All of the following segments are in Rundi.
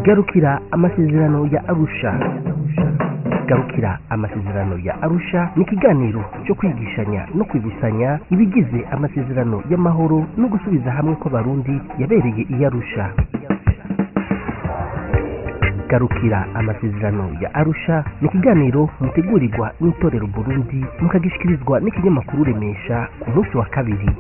garukira amasezerano ya Arusha. Garukira amasezerano ya Arusha ni ikiganiro cyo kwigishanya no kwibusanya ibigize amasezerano y'amahoro no gusubiza hamwe kw'abarundi yabereye i Arusha. Garukira amasezerano ya Arusha ni ikiganiro mutegurirwa n'itorero Burundi mukagishikirizwa n'ikinyamakuru Remesha ku munsi wa kabiri.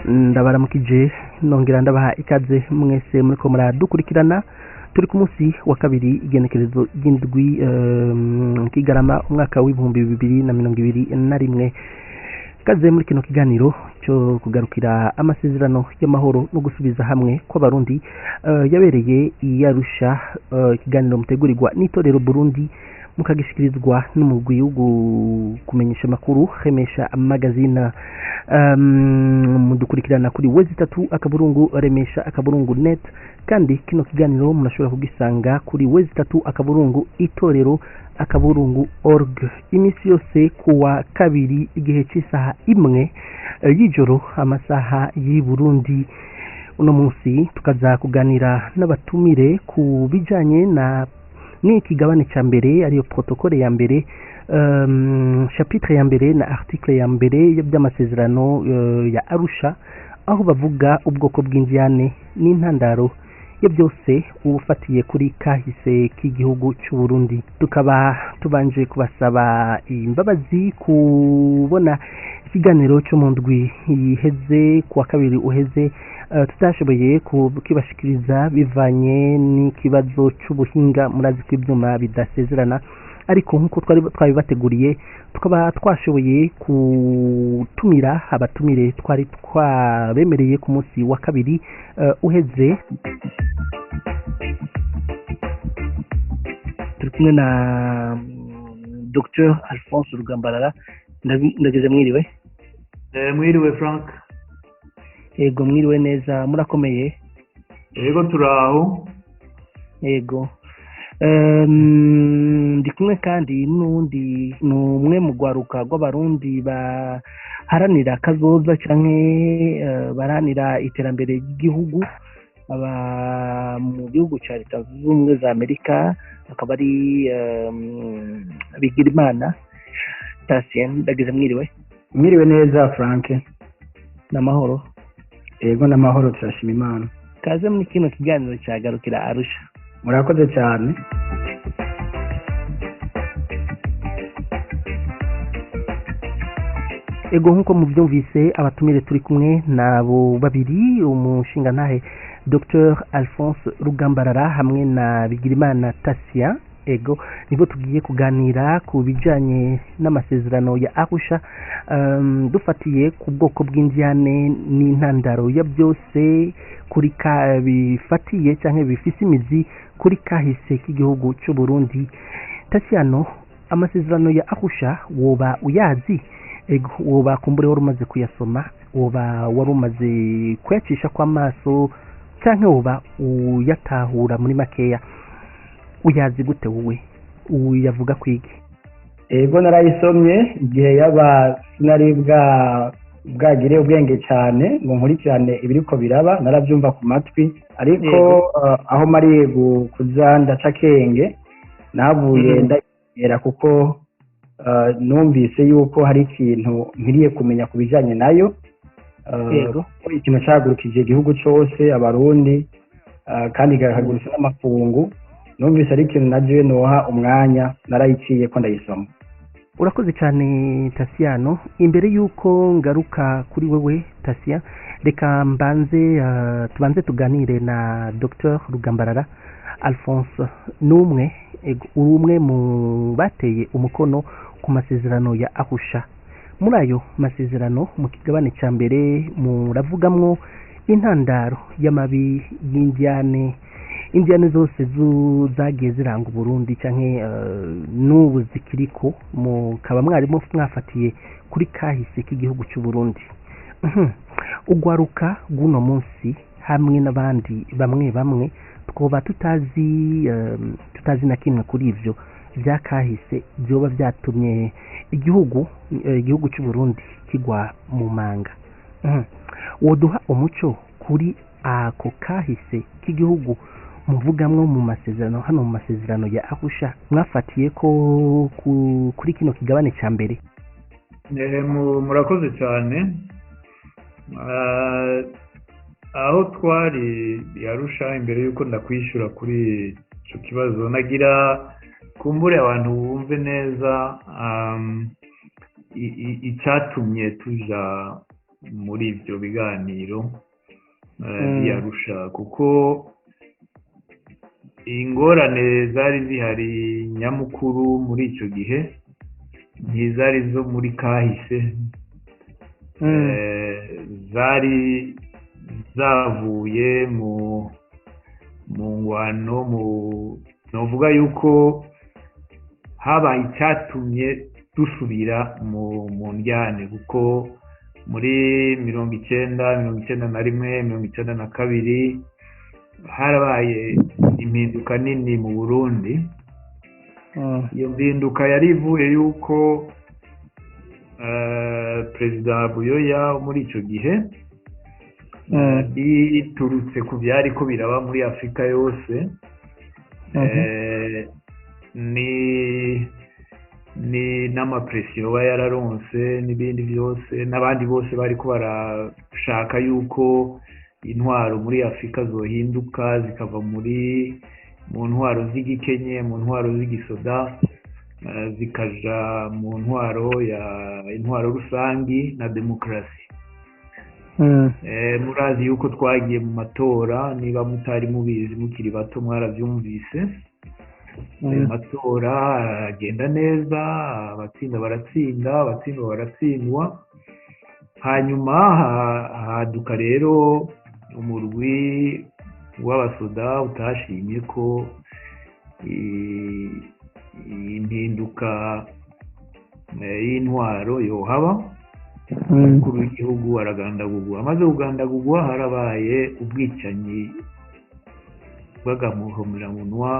Ndabaramukije nongera ndabaha ikaze mwese muriko muradukurikirana. Turi ku munsi wa kabiri igenekerezo ry'indwi Kigarama umwaka w'ibihumbi 2021. Kaze muri kino kiganiro cyo kugarukira amasezerano y'amahoro no gusubiza hamwe kw'abarundi yabereye i Arusha. Ikiganiro mutegurirwa n'itorero Burundi mukagishikirizwa n'umugwi wo kumenyesha makuru Remesha magazine. Mudukurikirana kuri wezi3 akaburungu Remesha akaburungu net, kandi kino kiganiro munashobora kugisanga kuri wezi3 akaburungu itorero akaburungu org imisi yose kuwa kabiri igihe cy'isaha 1 y'ijoro amasaha y'i Burundi. Uno munsi tukaza kuganira n'abatumire ku bijanye na n'ikigabane cya mbere ariyo protokole ya mbere, chapitre ya mbere na article ya mbere y'amasezerano ya Arusha, aho bavuga ubwoko bw'injyane n'intandaro ya byose ufatiye kuri kahise k'igihugu cy'u Burundi. Tukaba tubanje kubasaba imbabazi kubona ikiganiro cyo mu ndwi iheze kuwa kabiri uheze tutashoboye kukibashikiriza bivanye n'ikibazo cy'ubuhinga murazi kw'ibyuma bidasezerana, ariko nkuko twari bateguriye tukaba twashoboye kutumira abatumire twari twabemereye ku munsi wa kabiri uheze. Turi kumwe na Dr Alphonse Rugambarara. Ndageze mwiriwe. Mwiriwe Frank. Yego mwiriwe neza, murakomeye? Yego turaho. Yego. Ndi kumwe kandi n'undi n'umwe mu gwaruka rw'abarundi baharanira kazoza canke baharanira iterambere ry'igihugu aba mu gihugu cya Leta Zunze Ubumwe za Amerika, akaba ari Bigirimana Tasien. Ndageze mwiriwe. Mwiriwe neza Frank. Namahoro. Yego namahoro, turashima Imana. Kaze muri kino kiganiro cya Garukira Arusha. Murakoze cyane. Ego nkuko mubyumvise abatumire turi kumwe nabo babiri, umushingantahe Dr Alphonse Rugambarara hamwe na Bigirimana Tasia. Ego nibo tugiye kuganira ku bijanye n'amasezerano ya Arusha, dufatiye ku bwoko bw'injyane n'intandaro ya byose kuri bifatiye cyangwa bifise imizi kuri kahise k'igihugu cy'u Burundi. Tasiano, amasezerano ya Arusha woba uyazi? Ego woba kumbure wari umaze kuyasoma, woba wari umaze kuyacisha kw'amaso cyangwa woba uyatahura muri makeya? Uyazi gute wowe? Uyavuga kwiki? Ego narayisomye igihe yaba sinari bwagire ubwenge cyane ngo nkurikirane ibiriko biraba, narabyumva ku matwi, ariko aho mari kuza ndaca kenge navuye ndagera kuko numvise yuko hari ikintu nkiriye kumenya ku bijanye nayo. Yego ikintu cyagurukije igihugu cyose abarundi kandi gahagurutse n'amakungu. Numvise ari ikintu naje noha umwanya, narayiciye ko ndayisoma. Urakoze cyane Tasiano. Imbere yuko ngaruka kuri wewe Tasia, reka tubanze tuganire na Dr Rugambarara. Alphonse, numwe urumwe mu bateye umukono ku masezerano ya Arusha. Muri ayo masezerano mu kigabane cya mbere muravugamwo intandaro y'amabi y'injyane zose zagiye ziranga Burundi canke n'ubu zikiriko, mukaba mwarimo mwafatiye kuri kahise k'igihugu cy'u Burundi. Ugwaruka guno munsi hamwe n'abandi bamwe twoba tutazi na kimwe kuri ivyo. byakahise byoba byatumye igihugu cy'u Burundi kigwa mu manga. Woduha umuco kuri ako kahise k'igihugu muvugamwo mu masezerano, hano mu masezerano ya Arusha mwafatiye ko kuri kino kigabane cya mbere? Murakoze cyane. Aho twari Arusha, imbere y'uko ndakwishura kuri icyo kibazo, nagira kumbure abantu bumve neza icyatumye tuja muri ibyo biganiro by'Arusha, kuko ingorane zari zihari nyamukuru muri icyo gihe ntizari zo muri kahise, zari zavuye mu ngwano, novuga yuko habaye icyatumye dusubira mu njyane, kuko muri 1991 1992 harabaye impinduka nini mu Burundi. Iyo mpinduka yari ivuye yuko Perezida Buyoya muri icyo gihe biturutse ku byari ko biraba muri Afurika yose, ni n'amapresiyo aba yararonse n'ibindi byose, n'abandi bose bari ko barashaka yuko intwaro muri Afurika zohinduka zikava mu ntwaro z'igikenye, mu ntwaro z'igisoda, zikaja mu intwaro rusangi na demokarasi. Murazi yuko twagiye mu matora, niba mutari mubizi mukiri bato mwarabyumvise. Amatora agenda neza, abatsinda baratsinda, abatsindwa baratsindwa. Hanyuma haduka rero umurwi w'abasoda utashimye ko impinduka y'intwaro yohaba. Umukuru w'igihugu aragandagurwa. Amaze kugandagurwa harabaye ubwicanyi bw'agahomeраmunwa,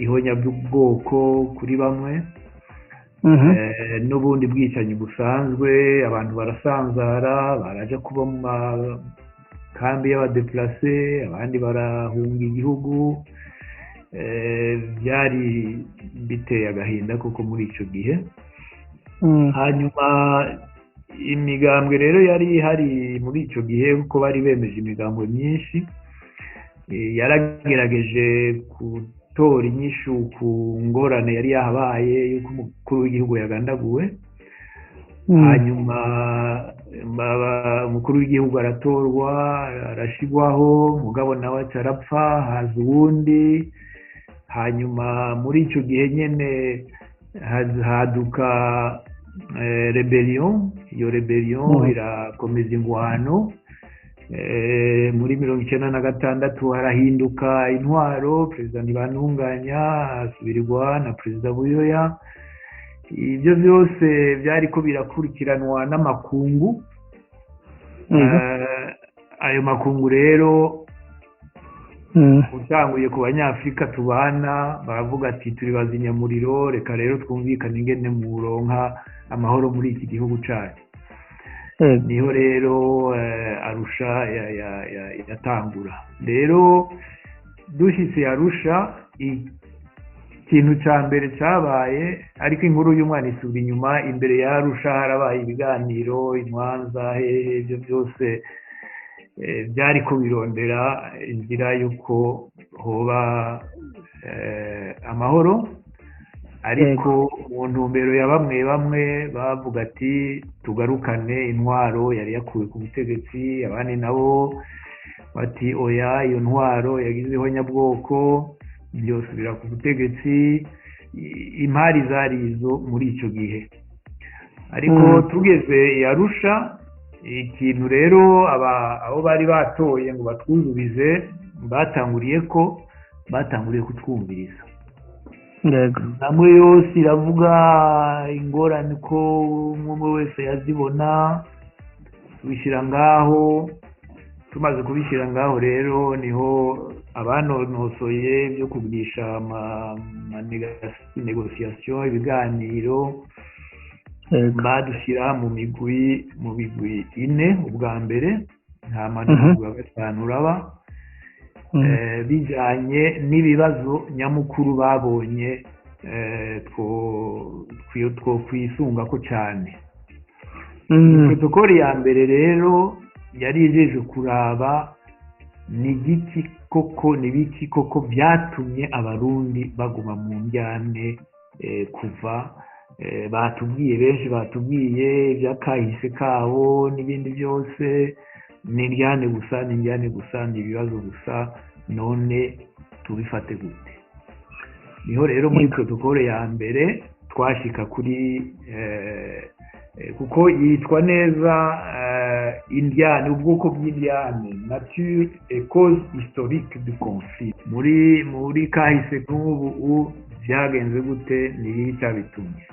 ihonya by'ubwoko kuri bamwe, n'ubundi bwicanyi busanzwe. Abantu barasanzara, baraja kuba mu makambi y'abadeplase, abandi barahunga igihugu. Byari biteye agahinda koko muri icyo gihe. Hanyuma imigambwe rero yari ihari muri icyo gihe, kuko bari bemeje imigambwe myinshi, yaragerageje gutora inyishu ku ngorane yari yahabaye yuko umukuru w'igihugu yagandaguwe. Hanyuma umukuru w'igihugu aratorwa, arashigwaho, mugabo nawe arapfa, haza uwundi. Hanyuma muri icyo gihe nyene haduka rebellion. Iyo rebellion irakomeza ingwano. Muri 1996 harahinduka intwaro, Perezida Ntibantunganya asubirirwa na Perezida Buyoya. Ibyo byose byari ko birakurikiranwa n'amakungu. Ayo makungu rero utanguye ku banyafurika tubana, baravuga ati turi bazimyamuriro, reka rero twumvikane ingene muronka amahoro muri iki gihugu cyacu. Niho rero Arusha yatangura. Rero dushyitse Arusha, ikintu cya mbere cyabaye, ariko inkuru y'umwana isubira inyuma, imbere ya Arusha harabaye ibiganiro, imanza, ibyo byose byari ko birondera inzira y'uko hoba amahoro. Ariko mu ntumbero ya bamwe bavuga ati tugarukane intwaro yari yakuwe ku butegetsi, abandi nabo bati oya, iyo ntwaro yagizeho nyabwoko, byosubira ku butegetsi. Impari zari izo muri icyo gihe. Ariko tugeze i Arusha, ikintu rero abo bari batoye ngo batwuzubize batanguriye kutwumviriza. Namwe yose iravuga ingorane ko umwe wese yazibona, bishyira ngaho. tumaze kubishyira ngaho rero niho abanonosoye byo kugurisha negosiyasiyo ibiganiro badushyira mu migwi ine ubwa mbere nta mugwi wa gatanu uraba bijyanye n'ibibazo nyamukuru babonye two kwisunga ko cyane protokoli ya mbere rero yari ijeje kuraba ni biki koko byatumye abarundi baguma mu njyane kuva batubwiye benshi batubwiye iby'akahise kabo n'ibindi byose ni injyane gusa ni ibibazo gusa none tubifate gute niho rero muri protokole ya mbere twashika kuri kuko yitwa neza indyane ubwoko bw'indyane nature et cause historique du conflit muri kahise n'ubu byagenze gute ni cyabitumye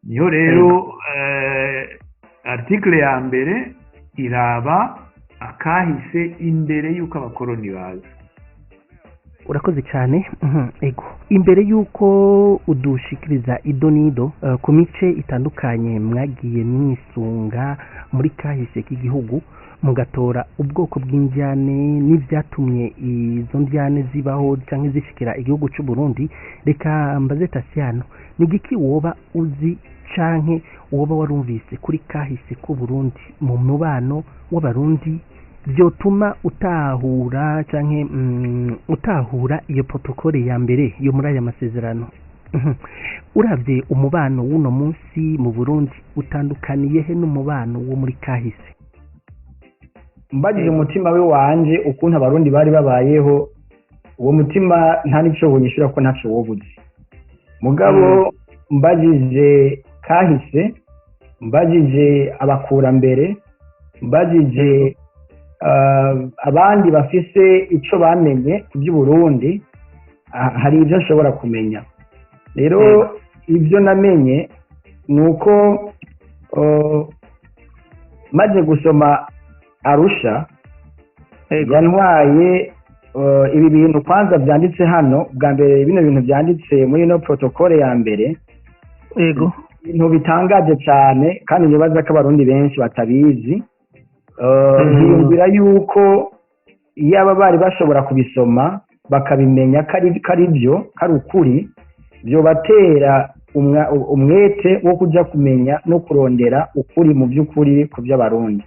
niho rero article ya mbere iraba akahise imbere y'uko abakoroni baza. Urakoze cyane. Ego imbere y'uko udushikiriza idonido ku mice itandukanye mwagiye mwisunga muri kahise k'igihugu mugatora ubwoko bw'injyane n'ibyatumye izo njyane zibaho cyangwa zishikira igihugu cy'u Burundi, reka mbaze Tasiano ni giki woba uzi canke woba warumvise kuri kahise ku Burundi mu mubano w'abarundi byotuma utahura canke utahura iyo protokole ya mbere yo muri aya masezerano. Uravye umubano w'uno munsi mu Burundi utandukaniye he n'umubano wo muri kahise? Mbagije umutima we wanje ukuntu abarundi bari babayeho, uwo mutima nta nico wonyishura ko ntaco wobuze. Mugabo mbagije kahise, mbagije abakurambere, mbagije abandi bafise ico bamenye ku by'Uburundi, hari ibyo nshobora kumenya. Rero ibyo namenye nuko maze gusoma Arusha yantwaye ibi bintu kwanza byanditse hano bwa mbere, bino bintu byanditse muri no protokole ya mbere. Ego ibintu bitangaje cyane kandi nibaza ko abarundi benshi batabizi. Ntiyumvira yuko yaba bari bashobora kubisoma bakabimenya kari byo kari ukuri, byo batera umwete wo kujya kumenya no kurondera ukuri mu by'ukuri ku by'abarundi.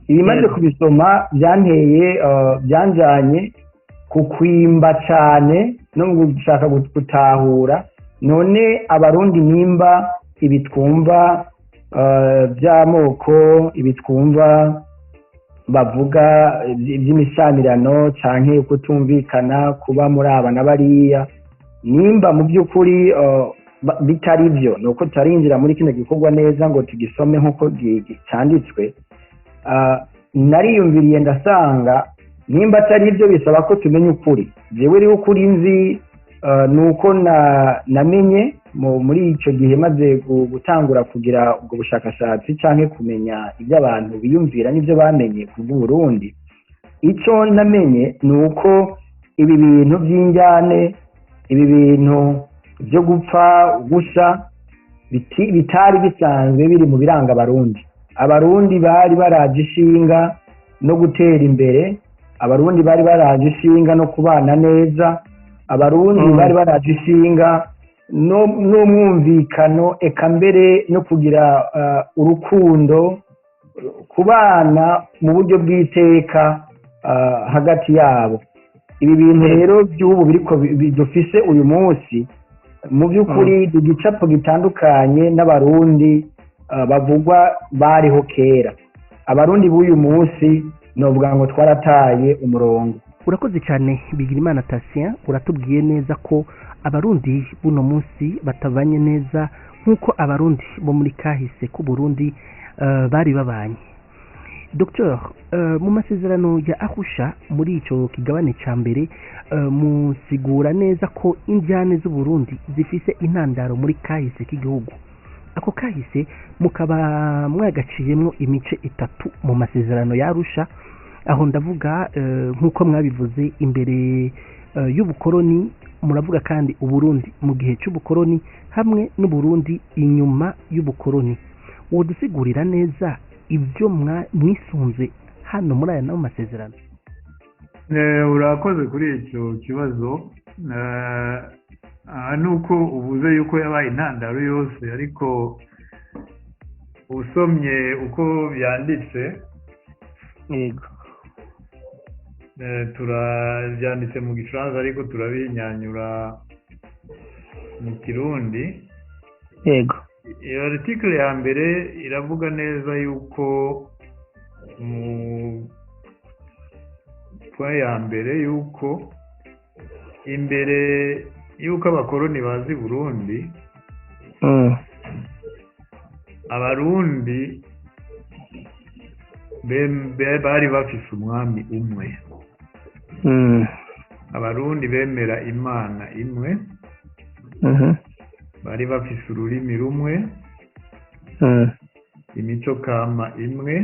Ibimaze kubisoma byanteye byanjanye ku kwimba cyane no gushaka gutahura none abarundi nimba ibitwumva by'amoko, ibitwumva bavuga by'imishamirano canke kutumvikana kuba muri aba na bariya, nimba mu by'ukuri bitari byo nuko tarinjira muri kino gikorwa neza ngo tugisome nk'uko cyanditswe. Nariyumviriye ndasanga nimba atari ibyo bisaba ko tumenya ukuri. Jewe rero ukuri nzi nuko namenye muri icyo gihe maze gutangura kugira ubwo bushakashatsi cyangwa kumenya ibyo abantu biyumvira n'ibyo bamenye ku Burundi. Icyo namenye ni uko ibi bintu by'injyane, ibi bintu byo gupfa gusa bitari bisanzwe biri mu biranga abarundi. Abarundi bari baraje ishinga no gutera imbere, abarundi bari baraje ishinga no kubana neza, abarundi bari baraje ishinga n'umwumvikano, eka mbere no kugira urukundo, kubana mu buryo bw'iteka hagati yabo. Ibi bintu rero by'ubu biriko bidufise uyu munsi mu by'ukuri igicapo gitandukanye n'abarundi bavugwa bariho kera. Abarundi b'uyu munsi novuga ngo twarataye umurongo. Urakoze cyane Bigirimana Tatien, uratubwiye neza ko abarundi buno munsi batabanye neza nk'uko abarundi bo muri kahise ku Burundi bari babanye. Dr. Mu masezerano ya Arusha muri ico kigabane ca mbere musigura neza ko injyane z'u Burundi zifise intandaro muri kahise k'igihugu, ako kahise mukaba mwagaciyemo imice itatu mu masezerano yarusha, aho ndavuga nk'uko mwabivuze imbere y'ubukoroni, muravuga kandi uburundi mu gihe cy'ubukoroni hamwe n'uburundi inyuma y'ubukoroni. wodusigurira neza ibyo mwisunze hano muri aya nayo masezerano? urakoze kuri icyo kibazo. nuko uvuze yuko yabaye intandaro yose, ariko usomye uko byanditse, yego, turabyanditse mu gifaransa ariko turabinyanyura mu kirundi. yego, iyo article ya mbere iravuga neza yuko mu point ya mbere yuko imbere yuko abakoroni bazi Burundi, abarundi bari bafise umwami umwe. abarundi bemera imana imwe, bari bafise ururimi rumwe, imico kama imwe,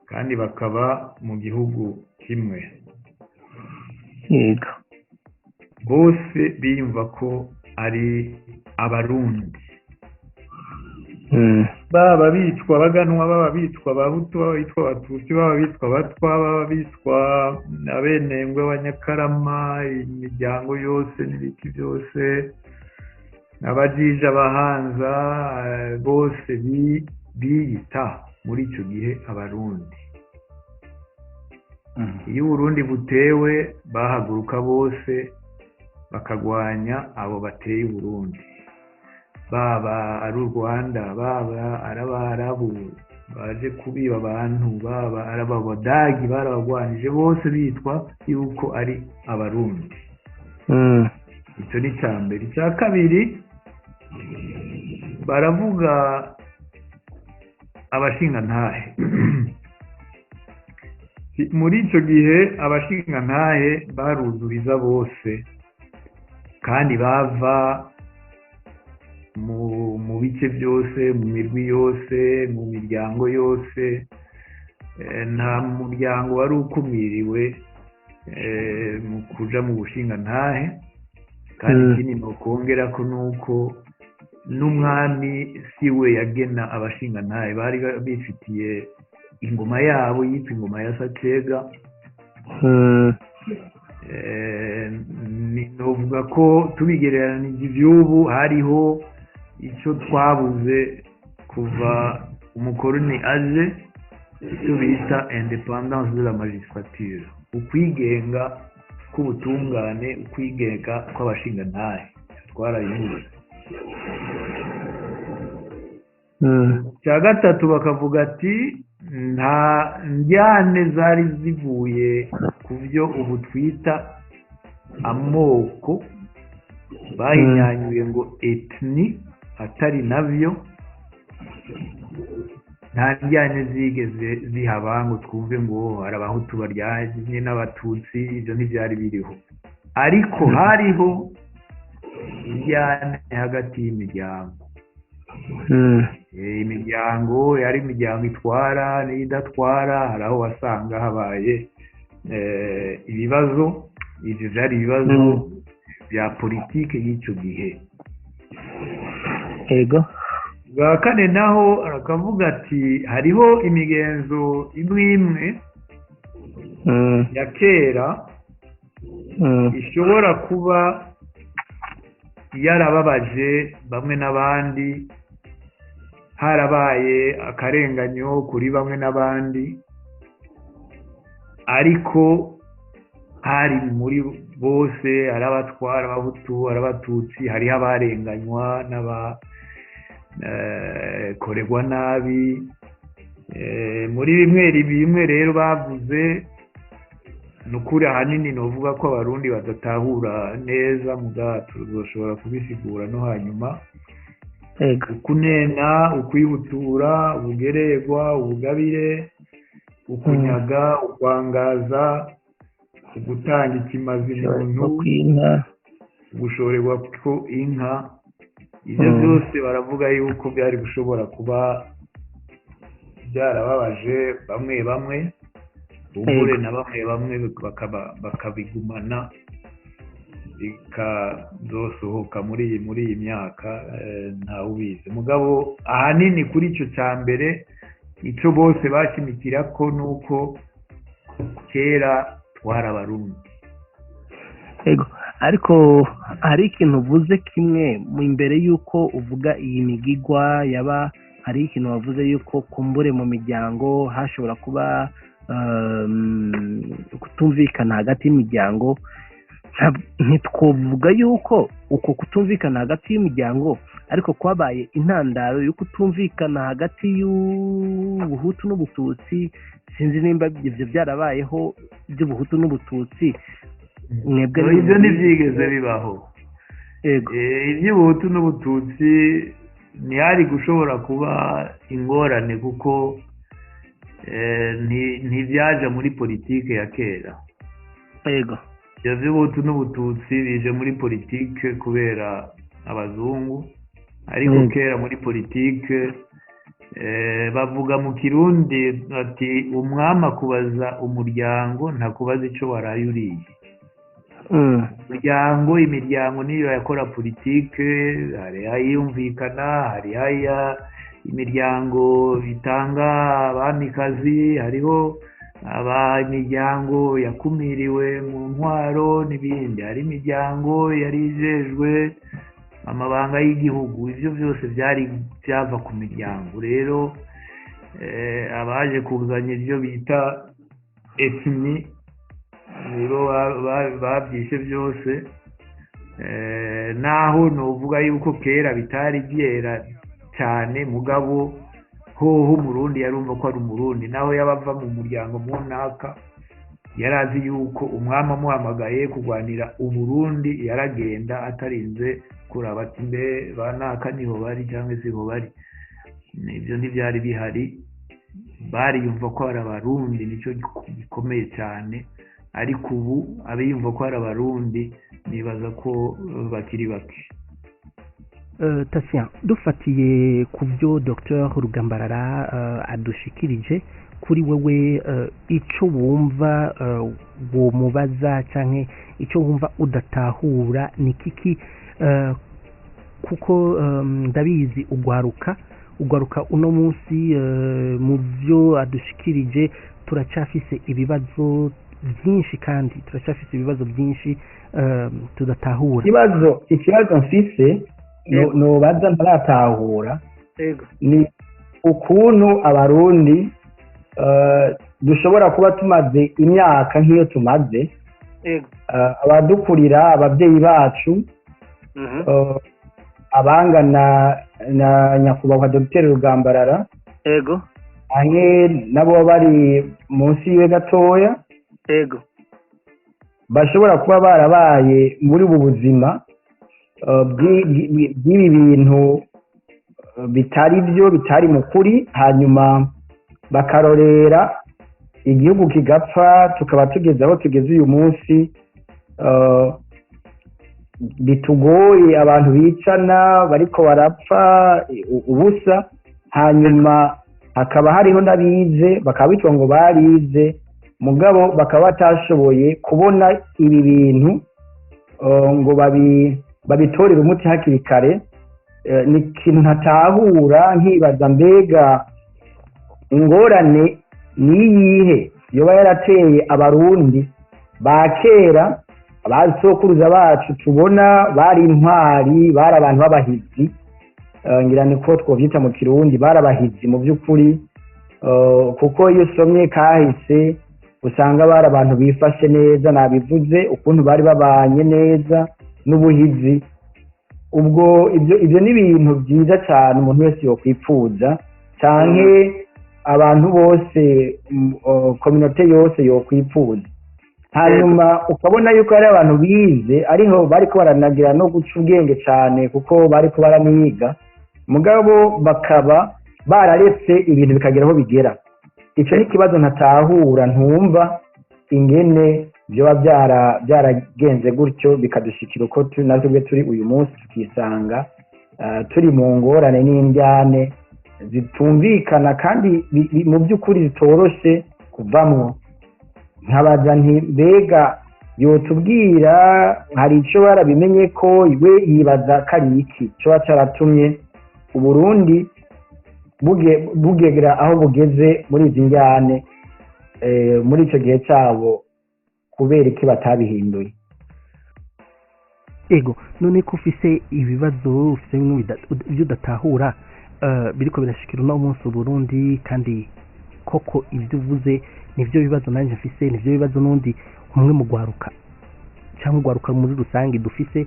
kandi bakaba mu gihugu kimwe. yego, bose biyumva ko ari abarundi, baba bitwa baganwa, baba bitwa abahutu, baba bitwa abatutsi, baba bitwa abatwa, baba bitwa abenengwe, abanyakarama, imiryango yose n'ibiti byose, abajija, abahanza, bose biyita muri icyo gihe abarundi. iyo uburundi butewe bahaguruka bose bakagwanya abo bateye uburundi, baba ari u Rwanda, baba ari abarabu baje kubiba abantu, baba ari abadagi barabagwanije, bose bitwa yuko ari abarundi. icyo ni icya mbere. icya kabiri, baravuga abashingantahe. muri icyo gihe abashingantahe baruzuriza bose, kandi bava mu bice byose, mu mirwi yose, mu miryango yose. nta muryango wari ukumiriwe mu kuja mu bushingantahe. kandi ikindi ni ukongera ko nuko n'umwami si we yagena abashingantahe, bari bifitiye ingoma yabo yitwa ingoma ya Sacyega. novuga ko tubigereranije iby'ubu hariho icyo twabuze kuva umukoroni aje, icyo bita independance de la magistrature, ukwigenga k'ubutungane, ukwigenga kw'abashingantahe twarabibuze. cya gatatu bakavuga ati nta njyane zari zivuye ku byo ubu twita amoko, bahinyanyuye ngo etni, atari nabyo. nta njyane zigeze zihaba ngo twumve ngo hari abahutu baryanye n'abatutsi, ibyo ntibyari biriho. ariko hariho injyane hagati y'imiryango. imiryango yari imiryango itwara n'idatwara. hari aho wasanga habaye ibibazo, ibyo byari ibibazo bya politike y'icyo gihe. yego, bwa kane naho arakavuga ati hariho imigenzo imwe imwe ya kera ishobora kuba yarababaje bamwe n'abandi, harabaye akarenganyo kuri bamwe n'abandi, ariko hari muri bose, ari abatwara, abahutu, ari abatutsi, hariho abarenganywa n'abakorerwa nabi. muri bimwe rero bavuze, ni ukuri ahanini novuga ko abarundi badatahura neza, muga tuzoshobora kubisigura no hanyuma. ukunena, ukwibutura, ubugererwa, ubugabire, ukunyaga, ukwangaza, ugutanga ikimazi muntu, gushorerwa ko inka, ibyo byose baravuga yuko byari gushobora kuba byarababaje bamwe bamwe ubure na bamwe bamwe bakabigumana bikazosohoka muri iyi myaka ntawe ubizi mugabo ahanini kuri icyo cya mbere icyo bose bashimikira ko nuko kera twari abarundi ariko hari ikintu uvuze kimwe imbere y'uko uvuga iyi migigwa yaba hari ikintu wavuze y'uko kumbure mu miryango hashobora kuba kutumvikana hagati y'imiryango ntitwavuga y'uko uko kutumvikana hagati y'imiryango ariko kwabaye intandaro yo kutumvikana hagati y'ubuhutu n'ubututsi sinzi nimba ibyo byarabayeho by'ubuhutu n'ubututsi ibyo ntibyigeze bibaho iby'ubuhutu n'ubututsi ntihari gushobora kuba ingorane kuko ntibyaje muri politike ya kera ibyo by'ubuhutu n'ubututsi bije muri politike kubera abazungu ariko kera muri politike bavuga mu kirundi ati umwami akubaza umuryango ntakubaza icyo waraye uriye imiryango niyo yakora politike hari ayiyumvikana hari imiryango itanga abamikazi hariho imiryango yakumiriwe mu ntwaro n'ibindi hari imiryango yari ijejwe amabanga y'igihugu ibyo byose byava ku miryango rero abaje kuzanya ibyo bita etini nibo babyishe byose naho nuvuga yuko kera bitari byera cyane mugabo hoho umurundi yarumva ko ari umurundi naho yabava mu muryango munaka yarazi yuko umwami amuhamagaye kurwanira uburundi yaragenda atarinze kuraba ati mbe banaka niho bari cyangwa siho bari ibyo ntibyari bihari bariyumva ko ari abarundi nicyo gikomeye cyane ariko ubu abiyumva ko ari abarundi nibaza ko bakiri bake Tatien dufatiye ku byo Dr Rugambarara adushikirije kuri wewe icyo wumva womubaza cyangwa icyo wumva udatahura ni kiki kuko ndabizi ugwaruka uno munsi mu byo adushikirije turacyafise ibibazo byinshi kandi turacyafise ibibazo byinshi tudatahura ikibazo mfise nubaza ntaratahura ni ukuntu abarundi dushobora kuba tumaze imyaka nk'iyo tumaze abadukurira ababyeyi bacu abangana na nyakubahwa Dr Rugambarara hamwe nabo bari munsi yiwe gatoya bashobora kuba barabaye muri ubu buzima bw'ibi bintu bitari byo bitari mu kuri hanyuma bakarorera igihugu kigapfa tukaba tugeze aho tugeze uyu munsi bitugoye abantu bicana bariko barapfa ubusa hanyuma hakaba hariho n'abize bakaba bitwa ngo barize mugabo bakaba batashoboye kubona ibi bintu ngo babitorere umuti hakiri kare ni ikintu ntatahura nkibaza mbega ingorane niyihe yoba yarateye abarundi ba kera abasokuruza bacu tubona bari intwari bari abantu b'abahizi ngira niko twovyita mu kirundi bari abahizi mu by'ukuri kuko iyo usomye kahise usanga bari abantu bifashe neza nabivuze ukuntu bari babanye neza n'ubuhizi ubwo ibyo ni ibintu byiza cyane umuntu wese yokwipfuza cyane abantu bose kominote yose yokwipfuza hanyuma ukabona yuko hari abantu bize ariho bariko baranagira no guca ubwenge cyane kuko bariko baraniga mugabo bakaba bararetse ibintu bikagera aho bigera icyo ni ikibazo ntatahura ntumva ingene byoba byaragenze gutyo bikadushikira uko natwe turi uyu munsi tukisanga turi mu ngorane n'indyane zitumvikana kandi mu by'ukuri zitoroshe kuvamwo. Nkabaza nti mbega yotubwira hari icyo barabimenye ko iwe yibaza ko ari iki cyoba cyaratumye Uburundi bugera aho bugeze muri izi njyane muri icyo gihe cyabo kubera iki batabihinduye. Ego none ko ufise ibibazo ufise bimwe ibyo udatahura biriko birashikira uno munsi Uburundi kandi koko ibyo uvuze nivyo bibazo nanje mfise nivyo bibazo n'undi umwe mu gwaruka cyangwa gwaruka muri rusange dufise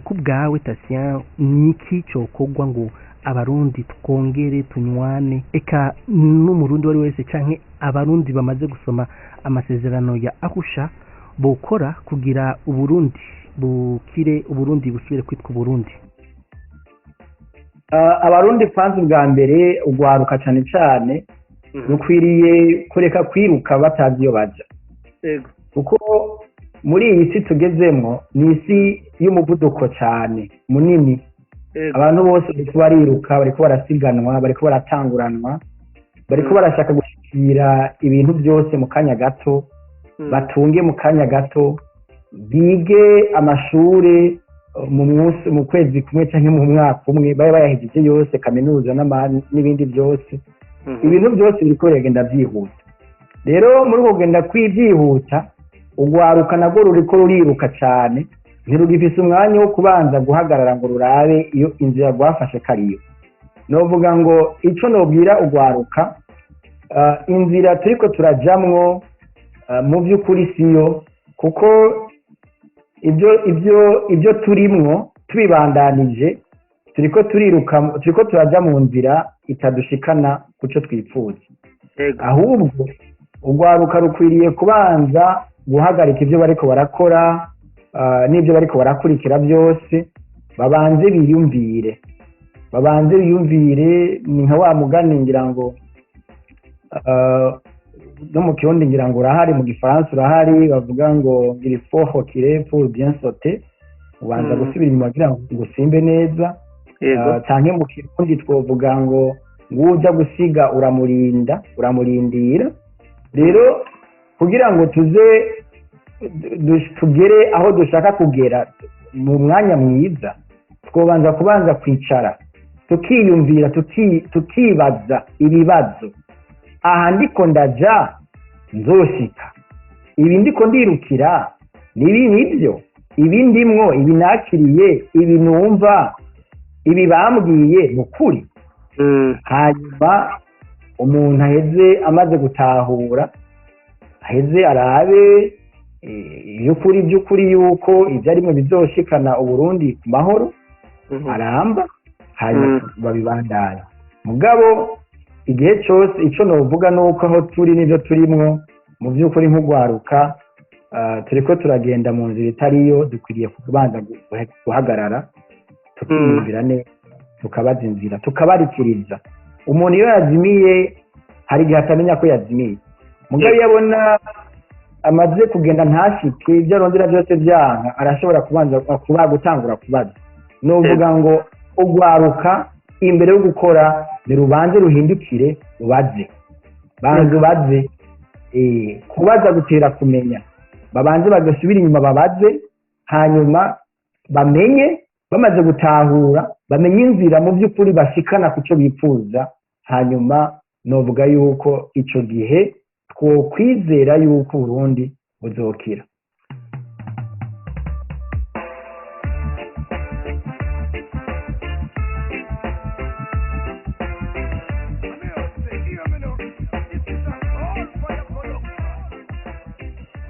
ku bwawe Tatien niki cokogwa ngo abarundi twongere tunywane eka n'umurundi wari wese canke abarundi bamaze gusoma amasezerano ya Arusha bokora kugira Uburundi bukire Uburundi busubire kwitwa Uburundi? Abarundi kwanza bwa mbere ugwaruka cyane cyane rukwiriye kureka kwiruka batazi iyo baja, kuko muri iyi si tugezemo ni isi y'umuvuduko cyane munini. Abantu bose bariko bariruka, bariko barasiganwa, bariko baratanguranwa, bariko barashaka gushikira ibintu byose mu kanya gato, batunge mu kanya gato, bige amashuri mu kwezi kumwe cyangwa mu mwaka umwe babe bayahejeje yose, kaminuza n'ibindi byose. Ibintu byose biriko biragenda byihuta. Rero muri uko kugenda kwibyihuta ugwaruka nabwo ruriko ruriruka cyane, ntirugifise umwanya wo kubanza guhagarara ngo rurabe iyo inzira rwafashe kariyo. Novuga ngo ico nobwira ugwaruka, inzira turiko turajamwo mu by'ukuri siyo, kuko ibyo turimwo tubibandanije turiko turaja mu nzira itadushikana kuco twifuza. Ahubwo ugwaruka rukwiriye kubanza guhagarika ibyo bariko barakora n'ibyo bariko barakurikira byose, babanze biyumvire ni nka wa mugani ngira ngo no mu kirundi ngira ngo urahari, mu gifaransa urahari, bavuga ngo il faut reculer pour bien sauter, ubanza gusubira inyuma kugira ngo usimbe neza. Canke mu kirundi twovuga ngo uja gusiga uramurindira. Rero kugira ngo tugere aho dushaka kugera mu mwanya mwiza, kubanza kwicara tukiyumvira, tukibaza ibibazo. Aha ndiko ndaja nzoshika, ibi ndiko ndirukira nibyo, ibi ndimwo, ibi nakiriye, ibi numva, ibi bambwiye mukuri. Hanyuma umuntu aheze amaze gutahura, aheze arabe by'ukuri yuko ibyo arimo bizoshikana Uburundi ku mahoro aramba, hanyuma babibandanya. Mugabo igihe cyose icyo novuga nuko aho turi n'ibyo turimwo mu by'ukuri nk'ugwaruka turiko turagenda mu nzira itariyo, dukwiriye kubanza guhagarara tukiyumvira neza, tukabaza inzira, tukabarikiriza. Umuntu iyo yazimiye hari igihe atamenya ko yazimiye, mugabo iyo abona amaze kugenda ntashike ibyo arondera byose byanka, arashobora gutangura kubaza. Novuga ngo ugwaruka imbere yo gukora nirubanze ruhindukire ubaze, banze ubaze. Kubaza gutera kumenya, babanze bagasubira inyuma babaze, hanyuma bamenye, bamaze gutahura bamenye inzira mu by'ukuri bashikana ku cyo bifuza. Hanyuma novuga yuko ico gihe twokwizera yuko Burundi buzokira.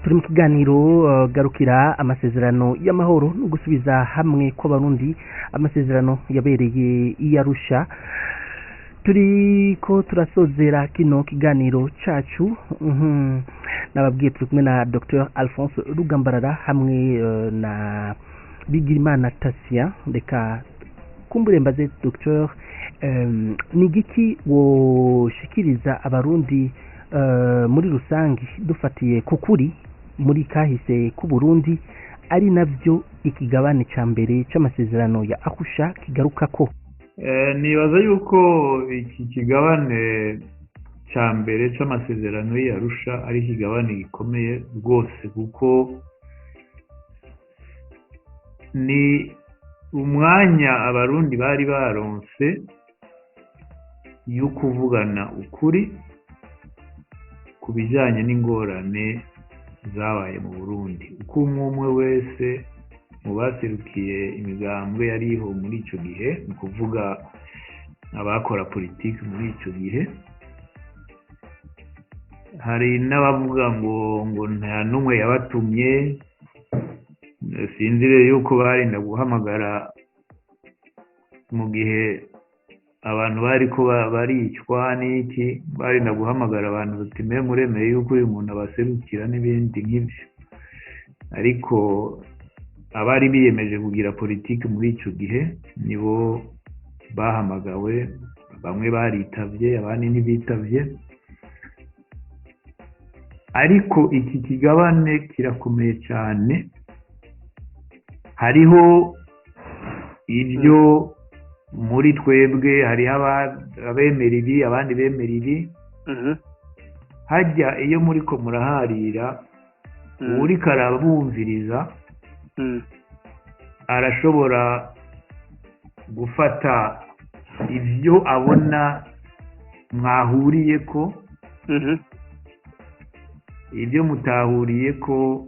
Turi mu kiganiro garukira amasezerano y'amahoro no gusubiza hamwe kw'abarundi, amasezerano yabereye i Arusha. Turiko turasozera kino kiganiro cacu. Nababwiye turi kumwe na Dr Alphonse Rugambarara hamwe na Bigirimana Tatien. Reka kumbure mbaze Dr, ni giki woshikiriza abarundi muri rusangi dufatiye kukuri muri kahise ku Burundi, ari nabyo ikigabane cya mbere cy'amasezerano ya Arusha kigaruka ko. Nibaza yuko iki kigabane cya mbere cy'amasezerano ya Arusha ari ikigabane gikomeye rwose, kuko ni umwanya abarundi bari baronse yo kuvugana ukuri ku bijyanye n'ingorane zabaye mu Burundi, uko umwe wese mu baserukiye imigambwe yariho muri icyo gihe, ni ukuvuga abakora politiki muri icyo gihe. Hari n'abavuga ngo nta n'umwe yabatumye, sinzi rero yuko barinda guhamagara mu gihe abantu bari ko baricwa n'iki, barinda guhamagara abantu bati mwe muremeye yuko uyu muntu abaserukira n'ibindi nk'ibyo. Ariko abari biyemeje kugira politiki muri icyo gihe nibo bahamagawe, bamwe baritavye abandi ntibitavye. Ariko iki kigabane kirakomeye cyane, hariho ibyo muri twebwe, hariho abemera ibi abandi bemera ibi. Hajya iyo muri ko muraharira uri karabumviriza arashobora gufata ibyo abona mwahuriye ko, ibyo mutahuriye ko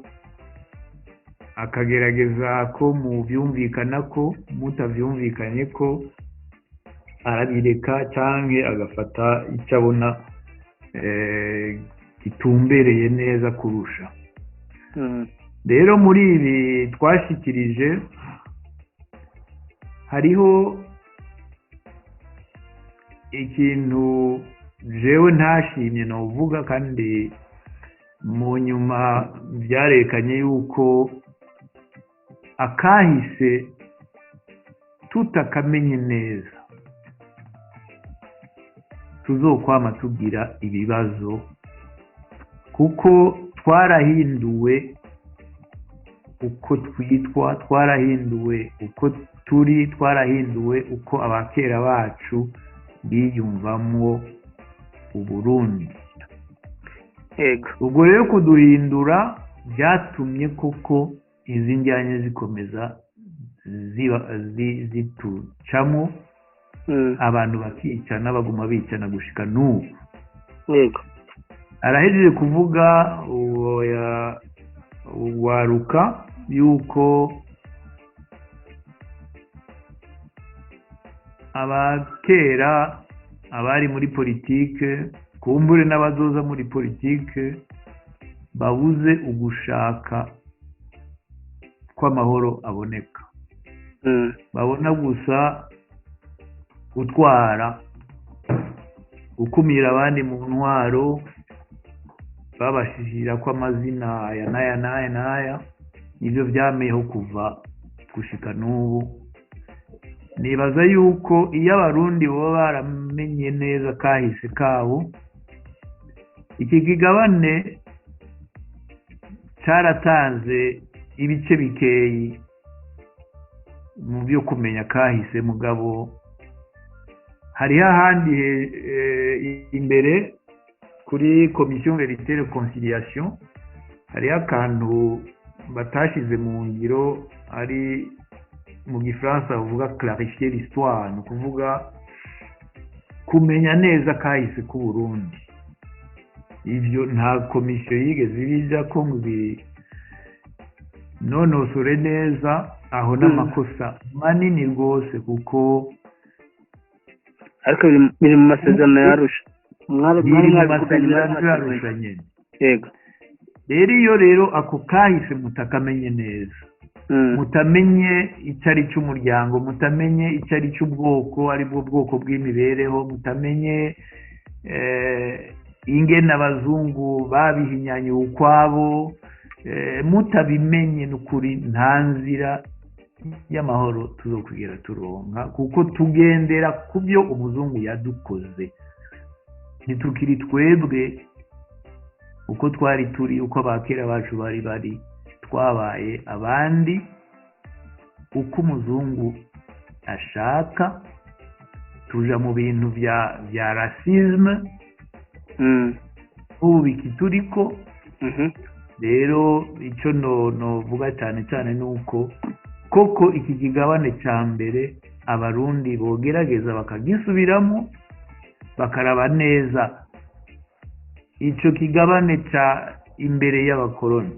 akagerageza ko mubyumvikana ko, mutabyumvikanye ko arabireka cyangwa agafata icyo abona gitumbereye neza kurusha. Rero muri ibi twashyikirije hariho ikintu jewe ntashimye novuga, kandi mu nyuma byarekanye yuko akahise tutakamenye neza tuzokwama tugira ibibazo, kuko twarahinduwe uko twitwa, twarahinduwe uko turi, twarahinduwe uko abakera bacu biyumvamwo Uburundi. Ubwo rero kuduhindura byatumye koko izi njyanye zikomeza zitucamo, abantu bakicana baguma bicana gushika n'ubu. Arahejeje kuvuga waruka yuko abakera abari muri politike, kumbure n'abazoza muri politike, babuze ugushaka kw'amahoro aboneka. Babona gusa gutwara, gukumira abandi mu ntwaro, babashishira ko amazina aya n'aya n'aya n'aya, nibyo byameyeho kuva gushika n'ubu. Nibaza yuko iyo abarundi baba baramenye neza kahise kabo, iki kigabane cyaratanze ibice bikeyi mu byo kumenya kahise, mugabo hariho ahandi imbere kuri komisiyo verite reconciliation hariho akantu batashize mu ngiro, ari mu gifaransa bavuga clarifier l'histoire, ni ukuvuga kumenya neza kahise k'u Burundi. Ibyo nta komisiyo yigeze ibijya ko ngo nonosore neza, aho n'amakosa manini rwose, kuko ariko biri mu masezerano y'Arusha, biri mu masezerano y'Arusha nyine. Yego. Rero ako kahise mutakamenye neza, mutamenye icyo ari cy'umuryango, mutamenye icyo ari cy'ubwoko, ari bwo bwoko bw'imibereho, mutamenye ingene abazungu babihinyanye ukwabo, mutabimenye n'ukuri nta nzira y'amahoro tuzokwigera turonka, kuko tugendera ku byo umuzungu yadukoze. Ntitukiri twebwe uko twari turi, uko abakera bacu bari, twabaye abandi uko umuzungu ashaka, tuja mu bintu bya rasisme ubu bikituriko. Rero icyo novuga cyane cyane ni uko koko iki kigabane cya mbere abarundi bogerageza bakagisubiramo bakaraba neza icyo kigabane cya imbere y'abakoloni,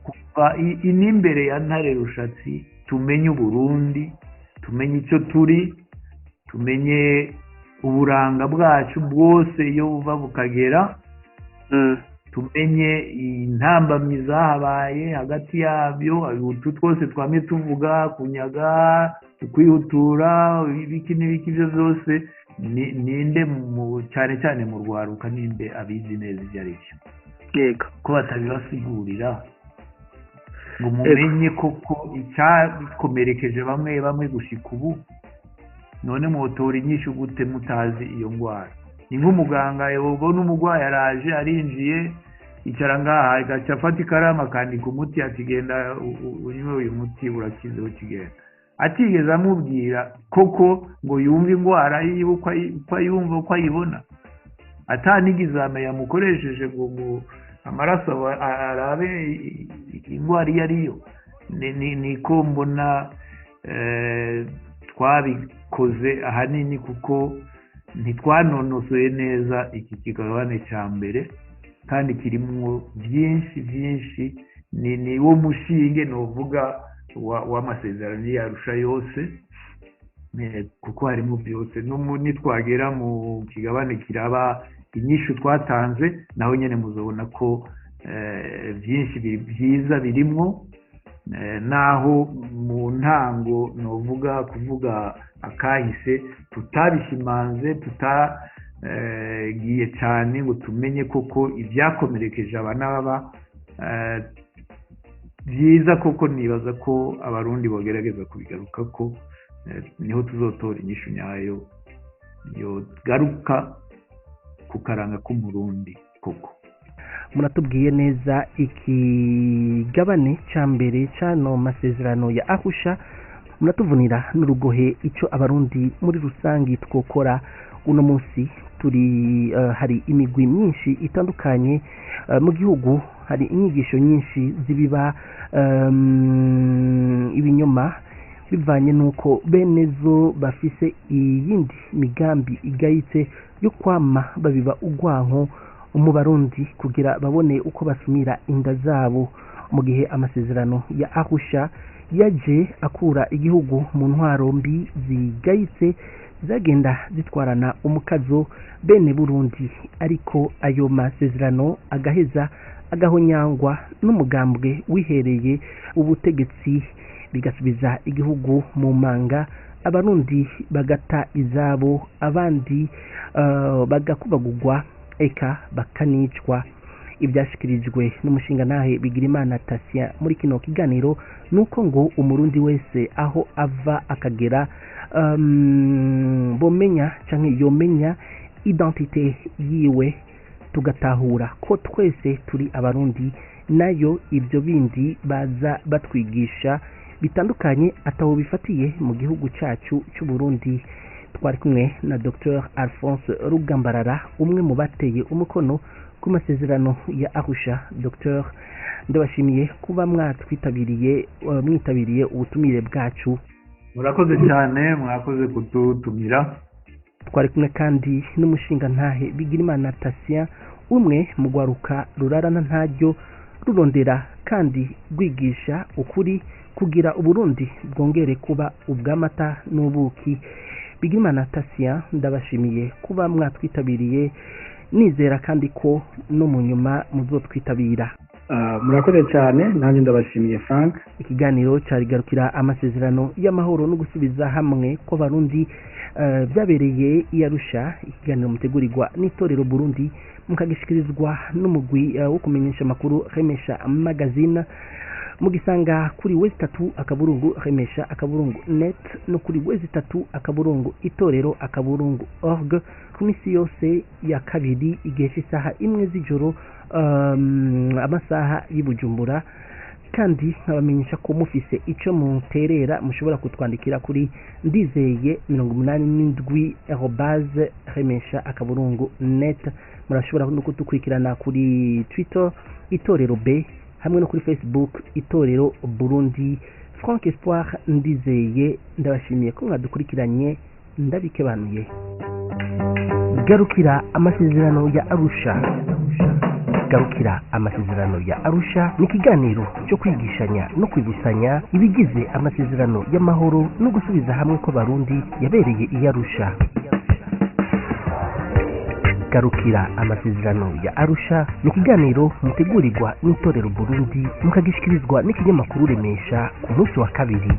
kuva n'imbere ya Ntare Rushatsi tumenye Uburundi, tumenye icyo turi, tumenye uburanga bwacu bwose iyo buva bukagera, tumenye intambamyi zahabaye hagati yabyo, utu twose twamye tuvuga kunyaga, kwihutura, ibiki n'ibiki, ibyo byose ninde cyane cyane mu rwaruka ninde abizi neza ibyo ari byo, yego ko batabibasigurira ngo mumenye koko icyabikomerekeje bamwe bamwe gushika ubu. None mutora inyishu gute mutazi iyo ndwara? Ni nk'umuganga ubona umurwayi araje arinjiye icara ngaha agaca afata ikaramu akandika umuti ati genda unywe uyu muti urakizeho kigenda, atigeze amubwira koko ngo yumve indwara yiwe uko ayumva uko ayibona, atanigizame yamukoresheje ngo amaraso arabe indwara iyo ariyo. Niko mbona twabikoze ahanini kuko ntitwanonosoye neza iki kigabane cya mbere, kandi kirimo byinshi byinshi. Ni wo mushinge novuga w'amasezerano y'Arusha yose, kuko harimo byose. Nitwagera mu kigabane kiraba inyishu twatanze, naho nyine muzabona ko byinshi byiza birimo, naho mu ntango novuga kuvuga akahise tutabishimanze, tutagiye cyane ngo tumenye koko ibyakomerekeje aba n'aba. Byiza koko nibaza ko abarundi bogerageza kubigaruka ko niho tuzotora inyishu nyayo yogaruka ku karanga k'umurundi koko. Muratubwiye neza ikigabane cya mbere cyano masezerano ya Arusha, muratuvunira n'urugohe icyo abarundi muri rusange twokora uno munsi. Turi hari imigwi myinshi itandukanye mu gihugu, hari inyigisho nyinshi zibiba ibinyoma bivanye n'uko benezo bafise iyindi migambi igayitse yo kwama babiba ugwanko mu Barundi kugira babone uko basumira inda zabo, mu gihe amasezerano ya Arusha yaje akura igihugu mu ntwaro mbi zigayitse zagenda zitwarana umukazo bene Burundi, ariko ayo masezerano agaheza agahonyangwa n'umugambwe wihereye ubutegetsi, bigasubiza igihugu mu manga, abarundi bagata izabo, abandi bagakubagurwa eka bakanicwa. Ibyashikirijwe n'umushingantahe Bigirimana Tasia muri kino kiganiro nuko ngo umurundi wese aho ava akagera bomenya canke yomenya identite yiwe, tugatahura ko twese turi abarundi, nayo ibyo bindi baza batwigisha bitandukanye ataho bifatiye mu gihugu cyacu cy'u Burundi. Twari kumwe na Dr Alphonse Rugambarara, umwe mu bateye umukono ku masezerano ya Arusha. Dr, ndabashimiye kuba mwitabiriye ubutumire bwacu. Murakoze cyane, mwakoze kututumira. Twari kumwe kandi n'umushingantahe Bigirimana Tasia, umwe mu gwaruka rurarana ntaryo rurondera kandi rwigisha ukuri kugira Uburundi bwongere kuba ubw'amata n'ubuki. Bigirimana Tasia, ndabashimiye kuba mwatwitabiriye, nizera kandi ko no mu nyuma muzotwitabira. Murakoze cyane, nanjye ndabashimiye Frank. Ikiganiro cyarigarukira amasezerano y'amahoro no gusubiza hamwe ko Barundi byabereye i Arusha. Ikiganiro mutegurirwa n'itorero Burundi, mukagishikirizwa n'umugwi wo kumenyesha makuru Remesha Magazine, mugisanga kuri wezi3 akaburungu Remesha akaburungu net no kuri wezi3 akaburungu itorero akaburungu org ku misi yose ya kabiri igihe cy'isaha 1 z'ijoro amasaha y'Ibujumbura kandi nkabamenyesha ko mufise ico muterera mushobora kutwandikira kuri ndizeye 87@remesha_net. murashobora no kudukurikirana kuri Twitter Itorero B hamwe no kuri Facebook Itorero Burundi. Frank Espoir Ndizeye ndabashimiye ko mwadukurikiranye ndabikebanuye. Garukira amasezerano ya Arusha. Garukira amasezerano ya Arusha ni ikiganiro cyo kwigishanya no kwibusanya ibigize amasezerano y'amahoro no gusubiza hamwe ko Barundi yabereye i Arusha. Garukira amasezerano ya Arusha ni ikiganiro mutegurirwa n'Itorero Burundi mukagishikirizwa n'ikinyamakuru Remesha ku munsi wa kabiri.